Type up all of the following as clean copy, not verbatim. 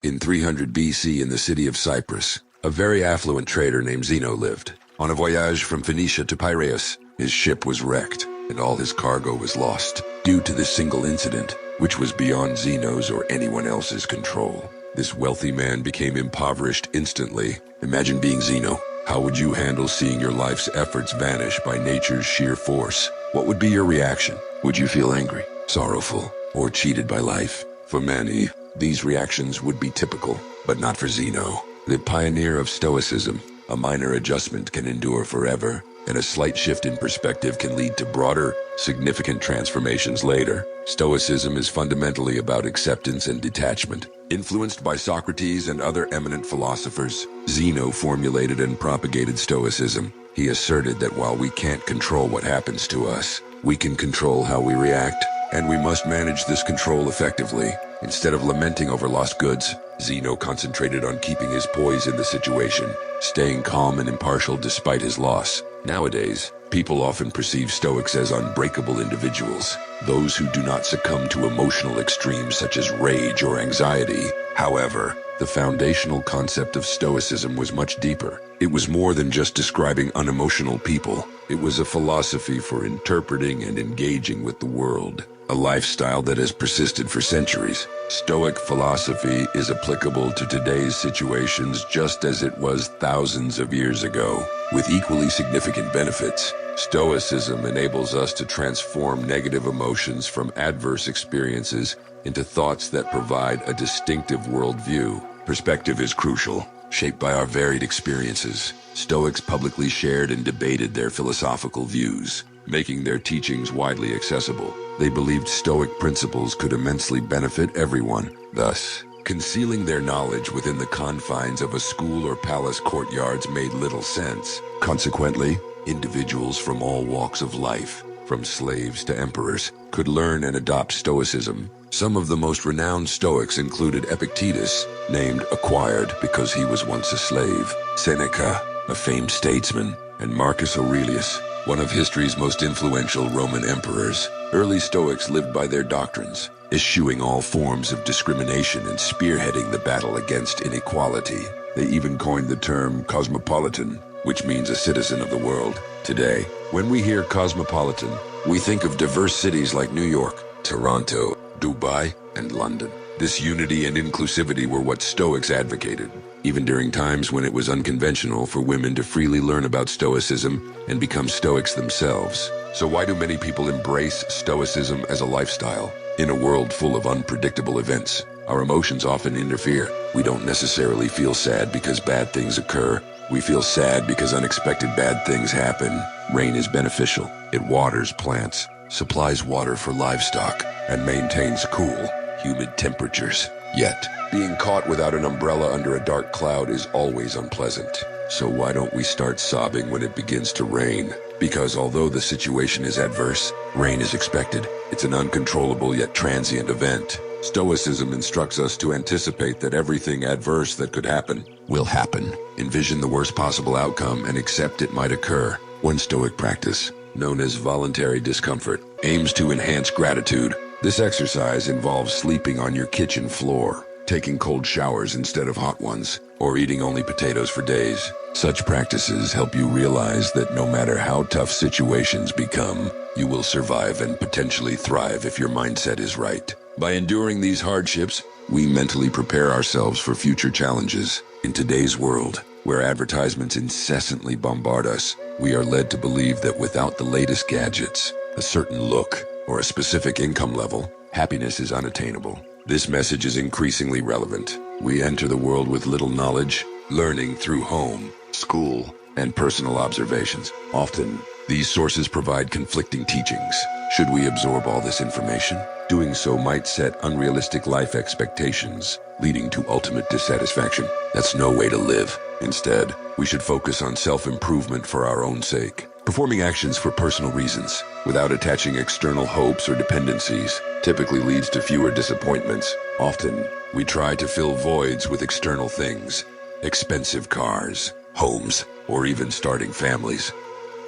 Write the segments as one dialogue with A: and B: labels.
A: In 300 BC in the city of Cyprus, a very affluent trader named Zeno lived. On a voyage from Phoenicia to Piraeus, his ship was wrecked, and all his cargo was lost, due to this single incident, which was beyond Zeno's or anyone else's control. This wealthy man became impoverished instantly. Imagine being Zeno. How would you handle seeing your life's efforts vanish by nature's sheer force? What would be your reaction? Would you feel angry, sorrowful, or cheated by life? For many, these reactions would be typical, but not for Zeno, the pioneer of Stoicism. A minor adjustment can endure forever, and a slight shift in perspective can lead to broader, significant transformations later. Stoicism is fundamentally about acceptance and detachment. Influenced by Socrates and other eminent philosophers, Zeno formulated and propagated Stoicism. He asserted that while we can't control what happens to us, we can control how we react, and we must manage this control effectively. Instead of lamenting over lost goods, Zeno concentrated on keeping his poise in the situation, staying calm and impartial despite his loss. Nowadays, people often perceive Stoics as unbreakable individuals, those who do not succumb to emotional extremes such as rage or anxiety. However, the foundational concept of Stoicism was much deeper. It was more than just describing unemotional people. It was a philosophy for interpreting and engaging with the world, a lifestyle that has persisted for centuries. Stoic philosophy is applicable to today's situations just as it was thousands of years ago, with equally significant benefits. Stoicism enables us to transform negative emotions from adverse experiences into thoughts that provide a distinctive worldview. Perspective is crucial, shaped by our varied experiences. Stoics publicly shared and debated their philosophical views, making their teachings widely accessible. They believed Stoic principles could immensely benefit everyone. Thus, concealing their knowledge within the confines of a school or palace courtyards made little sense. Consequently, individuals from all walks of life, from slaves to emperors, could learn and adopt Stoicism. Some of the most renowned Stoics included Epictetus, named Acquired because he was once a slave, Seneca, a famed statesman, and Marcus Aurelius, one of history's most influential Roman emperors. Early Stoics lived by their doctrines, eschewing all forms of discrimination and spearheading the battle against inequality. They even coined the term cosmopolitan, which means a citizen of the world. Today, when we hear cosmopolitan, we think of diverse cities like New York, Toronto, Dubai, and London. This unity and inclusivity were what Stoics advocated, even during times when it was unconventional for women to freely learn about Stoicism and become Stoics themselves. So why do many people embrace Stoicism as a lifestyle? In a world full of unpredictable events, our emotions often interfere. We don't necessarily feel sad because bad things occur. We feel sad because unexpected bad things happen. Rain is beneficial. It waters plants, supplies water for livestock, and maintains cool, humid temperatures. Yet, being caught without an umbrella under a dark cloud is always unpleasant. So why don't we start sobbing when it begins to rain? Because although the situation is adverse, rain is expected. It's an uncontrollable yet transient event. Stoicism instructs us to anticipate that everything adverse that could happen will happen. Envision the worst possible outcome and accept it might occur. One Stoic practice, known as voluntary discomfort, aims to enhance gratitude. This exercise involves sleeping on your kitchen floor, taking cold showers instead of hot ones, or eating only potatoes for days. Such practices help you realize that no matter how tough situations become, you will survive and potentially thrive if your mindset is right. By enduring these hardships, we mentally prepare ourselves for future challenges. In today's world, where advertisements incessantly bombard us, we are led to believe that without the latest gadgets, a certain look, or a specific income level, happiness is unattainable. This message is increasingly relevant. We enter the world with little knowledge, learning through home, school, and personal observations. Often, these sources provide conflicting teachings. Should we absorb all this information? Doing so might set unrealistic life expectations, leading to ultimate dissatisfaction. That's no way to live. Instead, we should focus on self-improvement for our own sake, performing actions for personal reasons, without attaching external hopes or dependencies, typically leads to fewer disappointments. Often, we try to fill voids with external things, expensive cars, homes, or even starting families,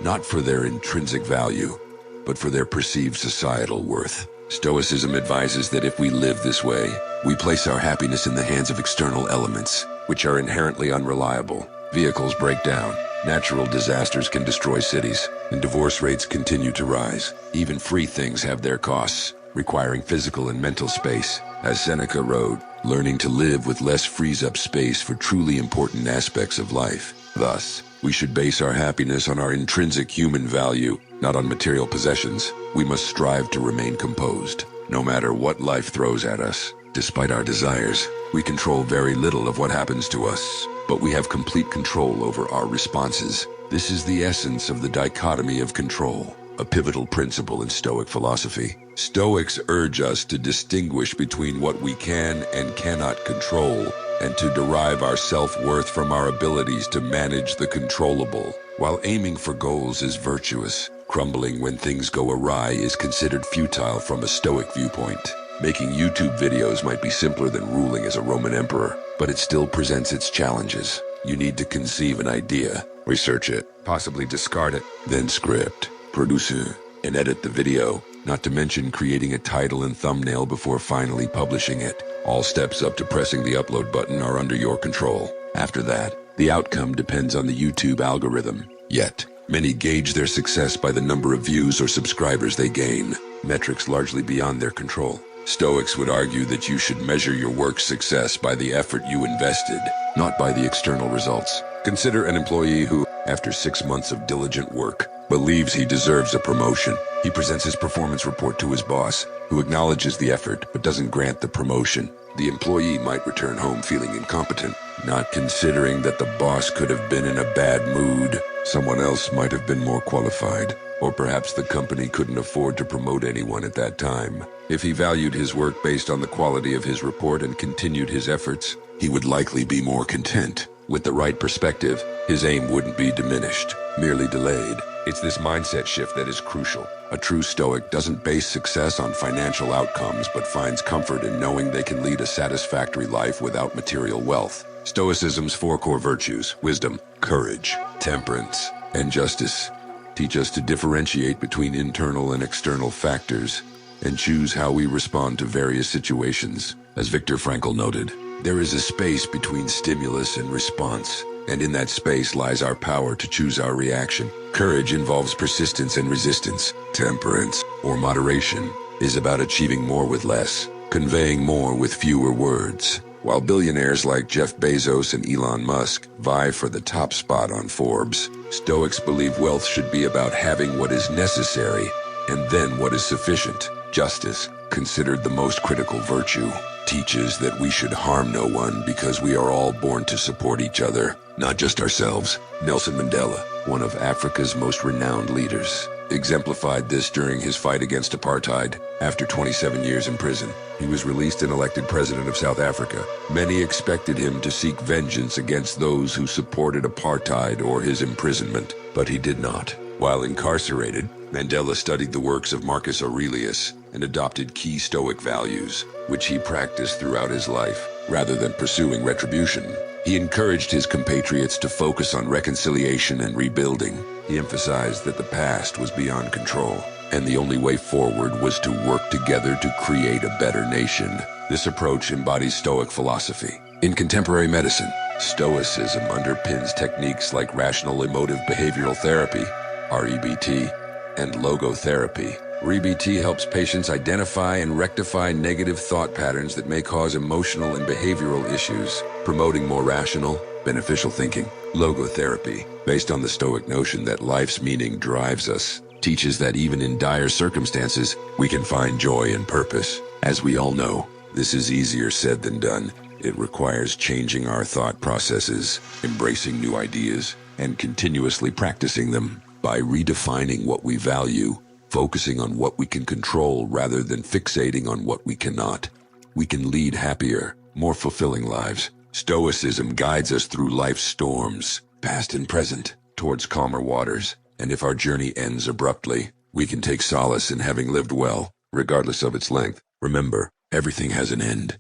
A: not for their intrinsic value, but for their perceived societal worth. Stoicism advises that if we live this way, we place our happiness in the hands of external elements, which are inherently unreliable. Vehicles break down, natural disasters can destroy cities, and divorce rates continue to rise. Even free things have their costs, requiring physical and mental space. As Seneca wrote, learning to live with less frees up space for truly important aspects of life. Thus, we should base our happiness on our intrinsic human value, not on material possessions. We must strive to remain composed, no matter what life throws at us. Despite our desires, we control very little of what happens to us, but we have complete control over our responses. This is the essence of the dichotomy of control, a pivotal principle in Stoic philosophy. Stoics urge us to distinguish between what we can and cannot control, and to derive our self-worth from our abilities to manage the controllable. While aiming for goals is virtuous, crumbling when things go awry is considered futile from a Stoic viewpoint. Making YouTube videos might be simpler than ruling as a Roman emperor, but it still presents its challenges. You need to conceive an idea, research it, possibly discard it, then script, produce it, and edit the video, not to mention creating a title and thumbnail before finally publishing it. All steps up to pressing the upload button are under your control. After that, the outcome depends on the YouTube algorithm. Yet, many gauge their success by the number of views or subscribers they gain, metrics largely beyond their control. Stoics would argue that you should measure your work's success by the effort you invested, not by the external results. Consider an employee who, after 6 months of diligent work, believes he deserves a promotion. He presents his performance report to his boss, who acknowledges the effort but doesn't grant the promotion. The employee might return home feeling incompetent, not considering that the boss could have been in a bad mood. Someone else might have been more qualified, or perhaps the company couldn't afford to promote anyone at that time. If he valued his work based on the quality of his report and continued his efforts, he would likely be more content. With the right perspective, his aim wouldn't be diminished, merely delayed. It's this mindset shift that is crucial. A true Stoic doesn't base success on financial outcomes, but finds comfort in knowing they can lead a satisfactory life without material wealth. Stoicism's 4 core virtues, wisdom, courage, temperance, and justice, teach us to differentiate between internal and external factors and choose how we respond to various situations. As Viktor Frankl noted, there is a space between stimulus and response, and in that space lies our power to choose our reaction. Courage involves persistence and resistance. Temperance, or moderation, is about achieving more with less, conveying more with fewer words. While billionaires like Jeff Bezos and Elon Musk vie for the top spot on Forbes, Stoics believe wealth should be about having what is necessary and then what is sufficient. Justice, considered the most critical virtue, teaches that we should harm no one because we are all born to support each other, not just ourselves. Nelson Mandela, one of Africa's most renowned leaders, exemplified this during his fight against apartheid. After 27 years in prison, he was released and elected president of South Africa. Many expected him to seek vengeance against those who supported apartheid or his imprisonment, but he did not. While incarcerated, Mandela studied the works of Marcus Aurelius and adopted key Stoic values, which he practiced throughout his life. Rather than pursuing retribution, he encouraged his compatriots to focus on reconciliation and rebuilding. He emphasized that the past was beyond control, and the only way forward was to work together to create a better nation. This approach embodies Stoic philosophy. In contemporary medicine, Stoicism underpins techniques like rational emotive behavioral therapy, REBT, and logotherapy. REBT helps patients identify and rectify negative thought patterns that may cause emotional and behavioral issues, promoting more rational, beneficial thinking. Logotherapy, based on the Stoic notion that life's meaning drives us, teaches that even in dire circumstances, we can find joy and purpose. As we all know, this is easier said than done. It requires changing our thought processes, embracing new ideas, and continuously practicing them. By redefining what we value, focusing on what we can control rather than fixating on what we cannot, we can lead happier, more fulfilling lives. Stoicism guides us through life's storms, past and present, towards calmer waters. And if our journey ends abruptly, we can take solace in having lived well, regardless of its length. Remember, everything has an end.